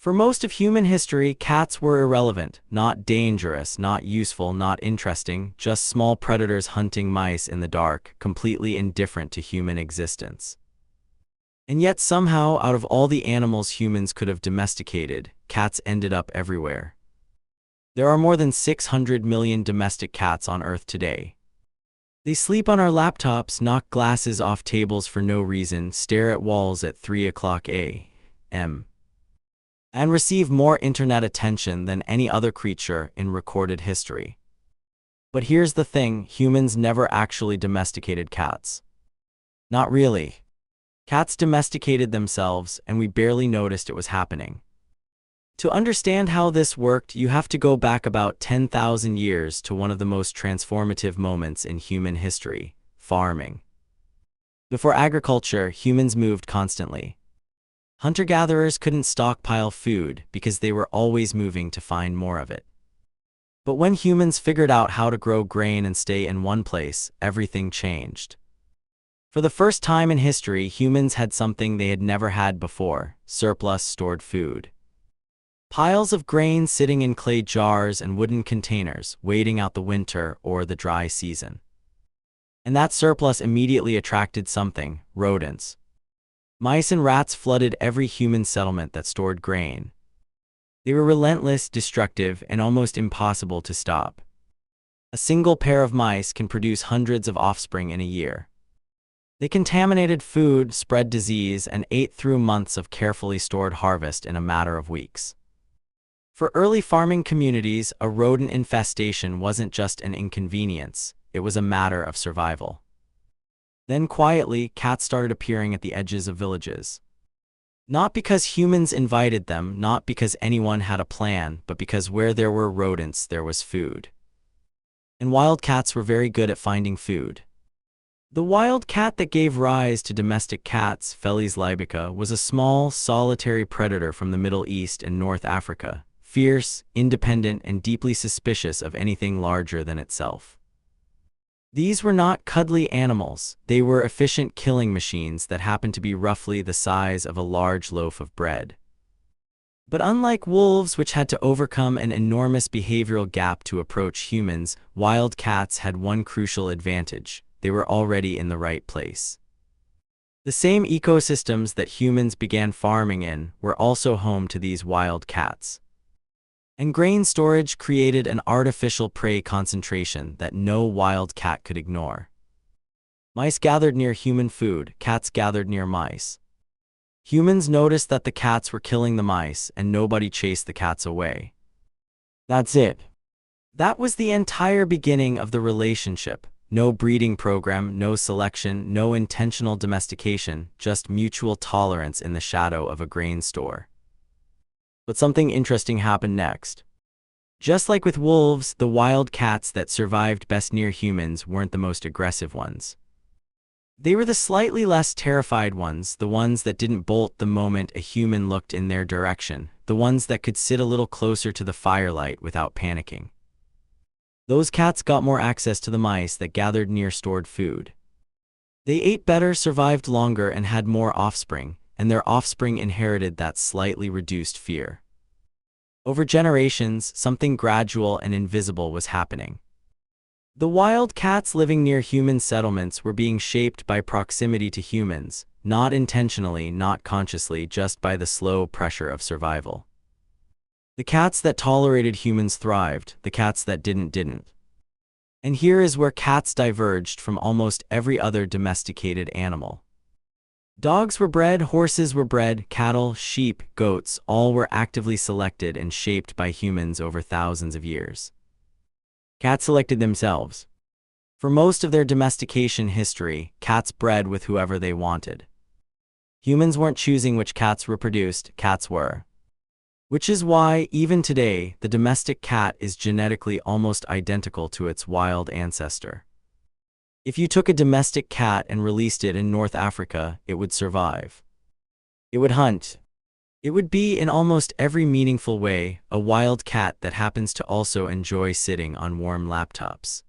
For most of human history, cats were irrelevant, not dangerous, not useful, not interesting, just small predators hunting mice in the dark, completely indifferent to human existence. And yet somehow, out of all the animals humans could have domesticated, cats ended up everywhere. There are more than 600 million domestic cats on Earth today. They sleep on our laptops, knock glasses off tables for no reason, stare at walls at 3 o'clock a.m., and receive more internet attention than any other creature in recorded history. But here's the thing, humans never actually domesticated cats. Not really. Cats domesticated themselves, and we barely noticed it was happening. To understand how this worked, you have to go back about 10,000 years to one of the most transformative moments in human history: farming. Before agriculture, humans moved constantly. Hunter-gatherers couldn't stockpile food because they were always moving to find more of it. But when humans figured out how to grow grain and stay in one place, everything changed. For the first time in history, humans had something they had never had before: surplus stored food. Piles of grain sitting in clay jars and wooden containers, waiting out the winter or the dry season. And that surplus immediately attracted something: rodents. Mice and rats flooded every human settlement that stored grain. They were relentless, destructive, and almost impossible to stop. A single pair of mice can produce hundreds of offspring in a year. They contaminated food, spread disease, and ate through months of carefully stored harvest in a matter of weeks. For early farming communities, a rodent infestation wasn't just an inconvenience, it was a matter of survival. Then quietly, cats started appearing at the edges of villages. Not because humans invited them, not because anyone had a plan, but because where there were rodents, there was food. And wildcats were very good at finding food. The wild cat that gave rise to domestic cats, Felis libica, was a small, solitary predator from the Middle East and North Africa, fierce, independent, and deeply suspicious of anything larger than itself. These were not cuddly animals, they were efficient killing machines that happened to be roughly the size of a large loaf of bread. But unlike wolves, which had to overcome an enormous behavioral gap to approach humans, wild cats had one crucial advantage: they were already in the right place. The same ecosystems that humans began farming in were also home to these wild cats. And grain storage created an artificial prey concentration that no wild cat could ignore. Mice gathered near human food, cats gathered near mice. Humans noticed that the cats were killing the mice, and nobody chased the cats away. That's it. That was the entire beginning of the relationship. No breeding program, no selection, no intentional domestication, just mutual tolerance in the shadow of a grain store. But something interesting happened next. Just like with wolves, the wild cats that survived best near humans weren't the most aggressive ones. They were the slightly less terrified ones, the ones that didn't bolt the moment a human looked in their direction, the ones that could sit a little closer to the firelight without panicking. Those cats got more access to the mice that gathered near stored food. They ate better, survived longer, and had more offspring, and their offspring inherited that slightly reduced fear. Over generations, something gradual and invisible was happening. The wild cats living near human settlements were being shaped by proximity to humans, not intentionally, not consciously, just by the slow pressure of survival. The cats that tolerated humans thrived, the cats that didn't. And here is where cats diverged from almost every other domesticated animal. Dogs were bred, horses were bred, cattle, sheep, goats, all were actively selected and shaped by humans over thousands of years. Cats selected themselves. For most of their domestication history, cats bred with whoever they wanted. Humans weren't choosing which cats reproduced, cats were. Which is why, even today, the domestic cat is genetically almost identical to its wild ancestor. If you took a domestic cat and released it in North Africa, it would survive. It would hunt. It would be, in almost every meaningful way, a wild cat that happens to also enjoy sitting on warm laptops.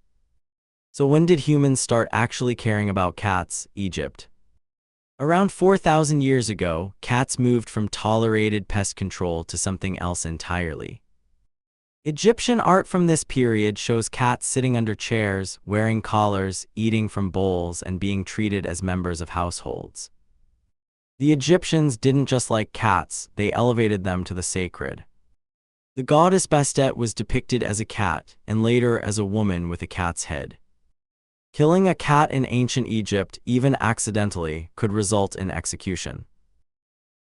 So when did humans start actually caring about cats? Egypt. Around 4,000 years ago, cats moved from tolerated pest control to something else entirely. Egyptian art from this period shows cats sitting under chairs, wearing collars, eating from bowls, and being treated as members of households. The Egyptians didn't just like cats, they elevated them to the sacred. The goddess Bastet was depicted as a cat, and later as a woman with a cat's head. Killing a cat in ancient Egypt, even accidentally, could result in execution.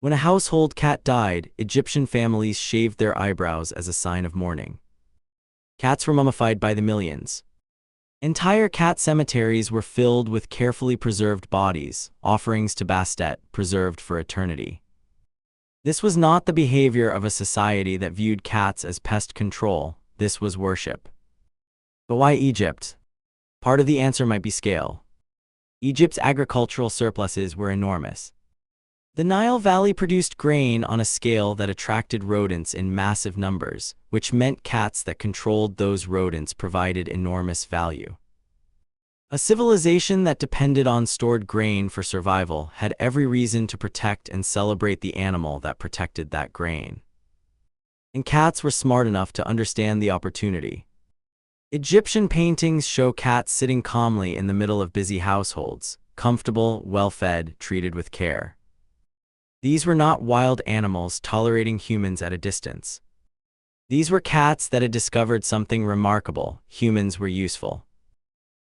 When a household cat died, Egyptian families shaved their eyebrows as a sign of mourning. Cats were mummified by the millions. Entire cat cemeteries were filled with carefully preserved bodies, offerings to Bastet, preserved for eternity. This was not the behavior of a society that viewed cats as pest control, this was worship. But why Egypt? Part of the answer might be scale. Egypt's agricultural surpluses were enormous. The Nile Valley produced grain on a scale that attracted rodents in massive numbers, which meant cats that controlled those rodents provided enormous value. A civilization that depended on stored grain for survival had every reason to protect and celebrate the animal that protected that grain. And cats were smart enough to understand the opportunity. Egyptian paintings show cats sitting calmly in the middle of busy households, comfortable, well-fed, treated with care. These were not wild animals tolerating humans at a distance. These were cats that had discovered something remarkable: humans were useful.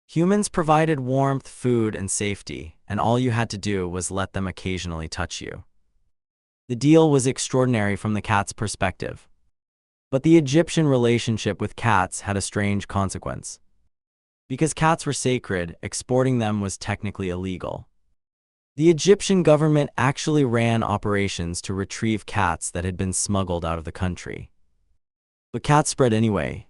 Humans provided warmth, food, and safety, and all you had to do was let them occasionally touch you. The deal was extraordinary from the cat's perspective. But the Egyptian relationship with cats had a strange consequence. Because cats were sacred, exporting them was technically illegal. The Egyptian government actually ran operations to retrieve cats that had been smuggled out of the country. But cats spread anyway.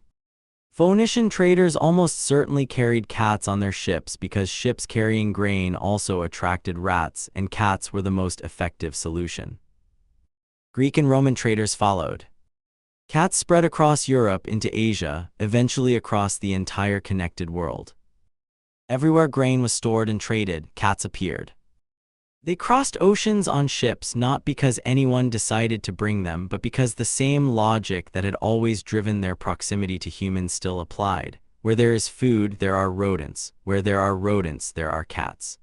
Phoenician traders almost certainly carried cats on their ships because ships carrying grain also attracted rats, and cats were the most effective solution. Greek and Roman traders followed. Cats spread across Europe into Asia, eventually across the entire connected world. Everywhere grain was stored and traded, cats appeared. They crossed oceans on ships not because anyone decided to bring them, but because the same logic that had always driven their proximity to humans still applied. Where there is food, there are rodents. Where there are rodents, there are cats.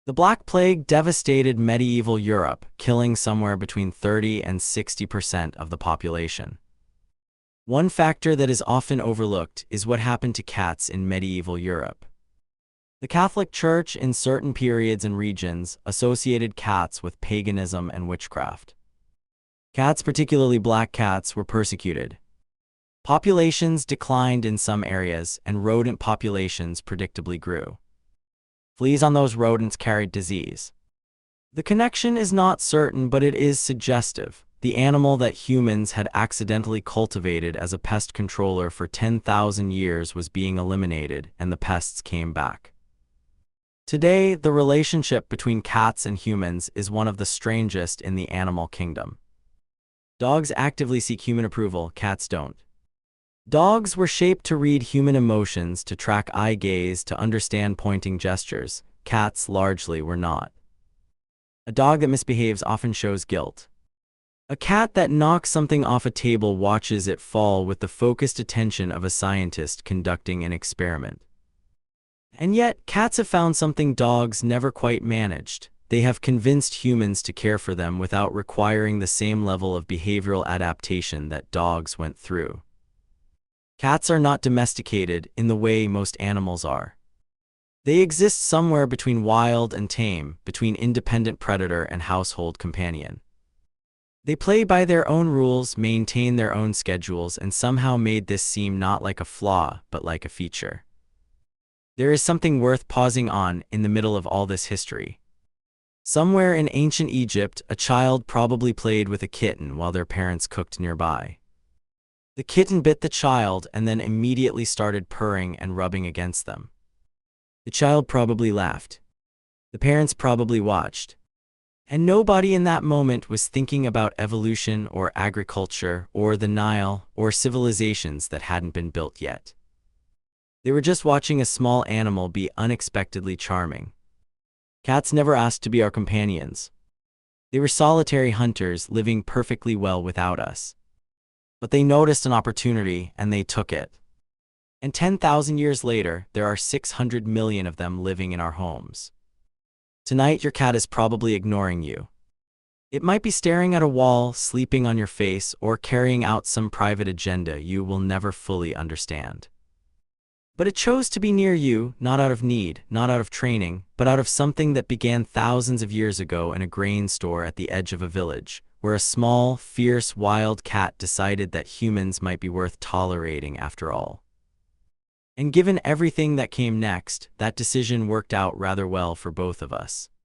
The Black Plague devastated medieval Europe, killing somewhere between 30% and 60% of the population. One factor that is often overlooked is what happened to cats in medieval Europe. The Catholic Church in certain periods and regions associated cats with paganism and witchcraft. Cats, particularly black cats, were persecuted. Populations declined in some areas, and rodent populations predictably grew. Fleas on those rodents carried disease. The connection is not certain, but it is suggestive. The animal that humans had accidentally cultivated as a pest controller for 10,000 years was being eliminated, and the pests came back. Today, the relationship between cats and humans is one of the strangest in the animal kingdom. Dogs actively seek human approval, cats don't. Dogs were shaped to read human emotions, to track eye gaze, to understand pointing gestures. Cats largely were not. A dog that misbehaves often shows guilt. A cat that knocks something off a table watches it fall with the focused attention of a scientist conducting an experiment. And yet, cats have found something dogs never quite managed. They have convinced humans to care for them without requiring the same level of behavioral adaptation that dogs went through. Cats are not domesticated in the way most animals are. They exist somewhere between wild and tame, between independent predator and household companion. They play by their own rules, maintain their own schedules, and somehow made this seem not like a flaw, but like a feature. There is something worth pausing on in the middle of all this history. Somewhere in ancient Egypt, a child probably played with a kitten while their parents cooked nearby. The kitten bit the child and then immediately started purring and rubbing against them. The child probably laughed. The parents probably watched. And nobody in that moment was thinking about evolution or agriculture or the Nile or civilizations that hadn't been built yet. They were just watching a small animal be unexpectedly charming. Cats never asked to be our companions. They were solitary hunters living perfectly well without us. But they noticed an opportunity and they took it. And 10,000 years later, there are 600 million of them living in our homes. Tonight, your cat is probably ignoring you. It might be staring at a wall, sleeping on your face, or carrying out some private agenda you will never fully understand. But it chose to be near you, not out of need, not out of training, but out of something that began thousands of years ago in a grain store at the edge of a village, where a small, fierce wild cat decided that humans might be worth tolerating after all. And given everything that came next, that decision worked out rather well for both of us.